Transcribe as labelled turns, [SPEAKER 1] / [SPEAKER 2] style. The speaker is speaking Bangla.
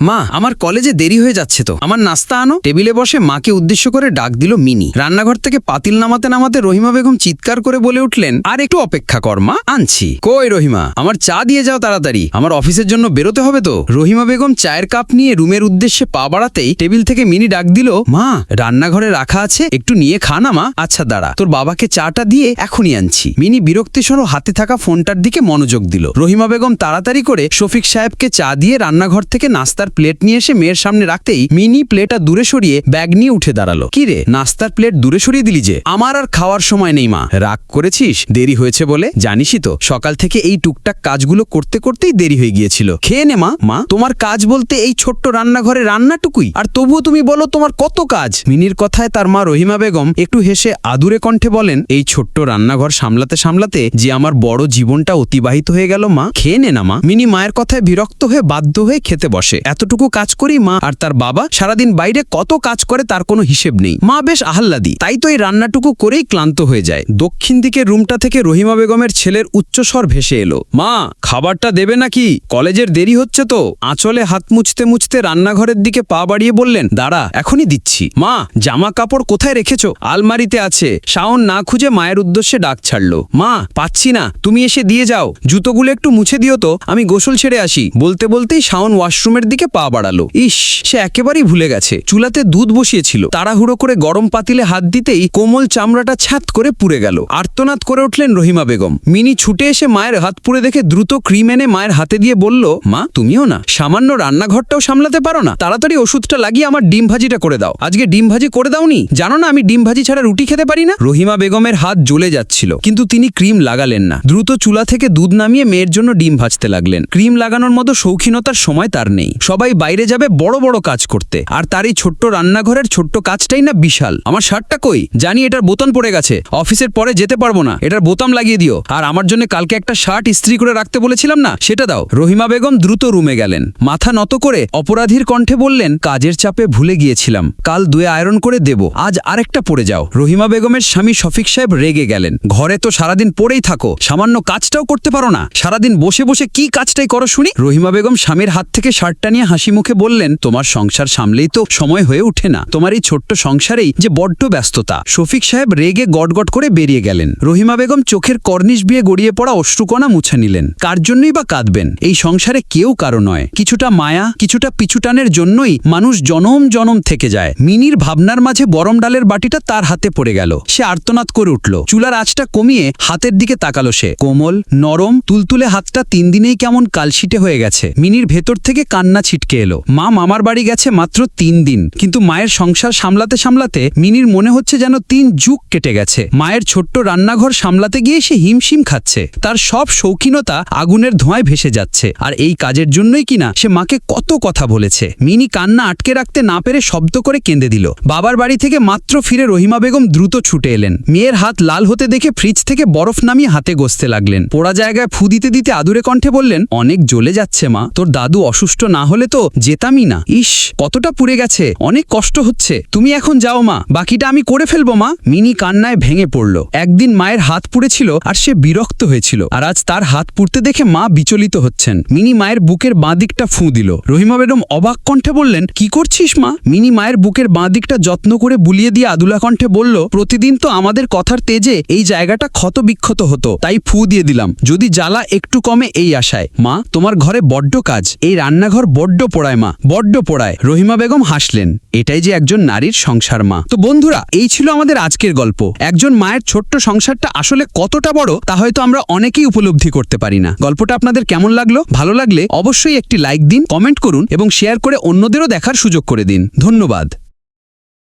[SPEAKER 1] মা, আমার কলেজে দেরি হয়ে যাচ্ছে তো, আমার নাস্তা আনো। টেবিলে বসে মাকে উদ্দেশ্য করে ডাক দিল মিনি। রান্নাঘর থেকে পাতিল নামাতে নামাতে রহিমা বেগম চিৎকার করে বলে উঠলেন, আর একটু অপেক্ষা কর মা, আনছি। কই রহিমা, আমার চা দিয়ে যাও তাড়াতাড়ি, আমার অফিসের জন্য বেরোতে হবে তো। রহিমা বেগম চায়ের কাপ নিয়ে রুমের উদ্দেশ্যে পা বাড়াতেই টেবিল থেকে মিনি ডাক দিল, মা রান্নাঘরে রাখা আছে, একটু নিয়ে খা না মা। আচ্ছা দাঁড়া, তোর বাবাকে চাটা দিয়ে এখনই আনছি। মিনি বিরক্তিসহ হাতে থাকা ফোনটার দিকে মনোযোগ দিল। রহিমা বেগম তাড়াতাড়ি করে শফিক সাহেবকে চা দিয়ে রান্নাঘর থেকে নাস্তার প্লেট নিয়ে এসে মেয়ের সামনে রাখতেই মিনি প্লেটটা দূরে সরিয়ে ব্যাগ নিয়ে উঠে দাঁড়ালো। কি রে, নাস্তার প্লেট দূরে সরিয়ে দিলি যে? আমার আর খাওয়ার সময় নেই মা। রাগ করেছিস দেরি হয়েছে বলে? জানিসই তো সকাল থেকে এই টুকটাক কাজগুলো করতে করতেই দেরি হয়ে গিয়েছিল। খেয়ে নে মা। মা, তোমার কাজ বলতে এই ছোট্ট রান্নাঘরে রান্নাটুকুই, আর তবুও তুমি বলো তোমার কত কাজ। মিনির কথায় তার মা রহিমা বেগম একটু হেসে আদুরে কণ্ঠে বলেন, এই ছোট্ট রান্নাঘর সামলাতে সামলাতে যে আমার বড় জীবনটা অতিবাহিত হয়ে গেল মা। খেয়ে নে না মা। মিনি মায়ের কথায় বিরক্ত হয়ে বাধ্য হয়ে খেতে বসে। এতটুকু কাজ করি মা আর তার বাবা সারাদিন বাইরে কত কাজ করে তার কোনো হিসেব নেই। মা বেশ আহ্লাদি, তাই তো এই রান্নাটুকু করেই ক্লান্ত হয়ে যায়। দক্ষিণ দিকের রুমটা থেকে রহিমা বেগমের ছেলের উচ্চস্বর ভেসে এলো, মা খাবারটা দেবে নাকি? কলেজের দেরি হচ্ছে তো। আঁচলে হাত মুছতে মুছতে রান্নাঘরের দিকে পা বাড়িয়ে বললেন, দাঁড়া এখনই দিচ্ছি। মা, জামা কাপড় কোথায় রেখেছো? আলমারিতে আছে। শাওন না খুঁজে মায়ের উদ্দেশ্যে ডাক ছাড়লো, মা পাচ্ছি না, তুমি এসে দিয়ে যাও। জুতোগুলো একটু মুছে দিও তো, আমি গোসল ছেড়ে আসি। বলতে বলতেই শাওন ওয়াশরুমের দিকে পা বাড়ালো। ইস, সে একেবারেই ভুলে গেছে চুলাতে দুধ বসিয়েছিল। তাড়াহুড়ো করে গরম পাতিলে হাত দিতেই কোমল চামড়াটা ছ্যাত করে পুড়ে গেল। আর্তনাদ করে উঠলেন রহিমা বেগম। মিনি ছুটে এসে মায়ের হাত পুড়ে দেখে দ্রুত ক্রিম এনে মায়ের হাতে দিয়ে বলল, মা তুমিও না সামান্য রান্নাঘরটাও সামলাতে পারো না? তাড়াতাড়ি ওষুধটা লাগিয়ে আমার ডিম ভাজিটা করে দাও। আজকে ডিম ভাজি করে দাওনি? জানো না আমি ডিম ভাজি ছাড়া রুটি খেতে পারি না? রহিমা বেগমের হাত জ্বলে যাচ্ছিল, কিন্তু তিনি ক্রিম লাগালেন না। দ্রুত চুলা থেকে দুধ নামিয়ে মেয়ের জন্য ডিম ভাজতে লাগলেন। ক্রিম লাগানোর মতো শৌখিনতার সময় তার নেই। সবাই বাইরে যাবে বড় বড় কাজ করতে, আর তার এই ছোট্ট রান্নাঘরের ছোট্ট কাজটাই না বিশাল। আমার শার্টটা কই? জানি এটার বোতাম পড়ে গেছে, অফিসের পরে যেতে পারবো না, এটার বোতাম লাগিয়ে দিও। আর আমার জন্য কালকে একটা শার্ট ইস্ত্রি করে রাখতে বলেছিলাম না, সেটা দাও। রহিমা বেগম দ্রুত রুমে গেলেন। মাথা নত করে অপরাধীর কণ্ঠে বললেন, কাজের চাপে ভুলে গিয়েছিলাম, কাল দুয়ে আয়রন করে দেব, আজ আরেকটা পরে যাও। রহিমা বেগমের স্বামী শফিক সাহেব রেগে গেলেন। ঘরে তো সারাদিন পড়েই থাকো, সামান্য কাজটাও করতে পারো না? সারাদিন বসে বসে কি কাজটাই করো শুনি? রহিমা বেগম স্বামীর হাত থেকে শার্টটা নিয়ে হাসি মুখে বললেন, তোমার সংসার সামলেই তো সময় হয়ে ওঠে না, তোমার এই ছোট্ট সংসারেই যে বড্ড ব্যস্ততা। শফিক সাহেব রেগে গটগট করে বেরিয়ে গেলেন। রহিমা বেগম চোখের কর্নিশ বিয়ে গড়িয়ে পড়া অশ্রুকণা মুছে নিলেন। কার জন্যই বা কাঁদবেন? এই সংসারে কেউ কারো নয়। কিছুটা মায়া, কিছুটা পিছুটানের জন্যই মানুষ জনম জনম থেকে যায়। মিনির ভাবনার মাঝে গরম ডালের বাটিটা তার হাতে পড়ে গেল। সে আর্তনাদ করে উঠল। চুলার আঁচটা কমিয়ে হাতের দিকে তাকালো সে। কোমল নরম তুলতুলে হাতটা 3 দিনেই কেমন কালশিটে হয়ে গেছে। মিনির ভেতর থেকে কান্না ছিটকে এলো। মা মামার বাড়ি গেছে মাত্র 3 দিন, কিন্তু মায়ের সংসার সামলাতে সামলাতে মিনির মনে হচ্ছে যেন 3 যুগ কেটে গেছে। মায়ের ছোট্ট রান্নাঘর সামলাতে গিয়ে সে হিমশিম খাচ্ছে। তার সব শৌখিনতা আগুনের ধোঁয়ায় ভেসে যাচ্ছে। আর এই কাজের জন্যই কিনা সে মাকে কত কথা বলেছে। মিনি কান্না আটকে রাখতে না পেরে শব্দ করে কেঁদে দিল। বাবার বাড়ি থেকে মাত্র ফিরে রহিমা বেগম দ্রুত ছুটে এলেন। মেয়ের হাত লাল হতে দেখে ফ্রিজ থেকে বরফ নামিয়ে হাতে গসতে লাগলেন। পোড়া জায়গায় ফু দিতে দিতে আদুরে কণ্ঠে বললেন, অনেক জ্বলে যাচ্ছে মা, তোর দাদু অসুস্থ না হলে তো যেতামই না। ইস, কতটা পুড়ে গেছে, অনেক কষ্ট হচ্ছে। তুমি এখন যাও মা, বাকিটা আমি করে ফেলবো মা। মিনি কান্নায় ভেঙে পড়ল। একদিন মায়ের হাত পুড়েছিল আর সে বিরক্ত হয়েছিল, আর আজ তার হাত পুড়তে দেখে মা বিচলিত হচ্ছেন। মিনি মায়ের বুকের বাঁ দিকটা ফু দিল। রহিমা বেগম অবাক কণ্ঠে বললেন, কি করছিস মা? মিনি মায়ের বুকের বাঁ দিকটা যত্ন করে বুলিয়ে দিয়ে আদুলা কণ্ঠে বলল, প্রতিদিন তো আমাদের কথার তেজে এই জায়গাটা ক্ষত বিক্ষত হতো, তাই ফু দিয়ে দিলাম, যদি জ্বালা একটু কমে এই আশায়। মা, তোমার ঘরে বড্ড কাজ, এই রান্নাঘর বড্ড পোড়ায় মা, বড্ড পোড়ায়। রহিমা বেগম হাসলেন। এটাই যে একজন নারীর সংসার মা। তো বন্ধুরা, এই ছিল আমাদের আজকের গল্প। একজন মায়ের ছোট্ট সংসারটা আসলে কতটা বড় তা হয়তো আমরা অনেকেই উপলব্ধি করতে পারি না। গল্পটা আপনাদের কেমন লাগলো? ভালো লাগলে অবশ্যই একটি লাইক দিন, কমেন্ট করুন এবং শেয়ার করে অন্যদেরও দেখার সুযোগ করে দিন। ধন্যবাদ।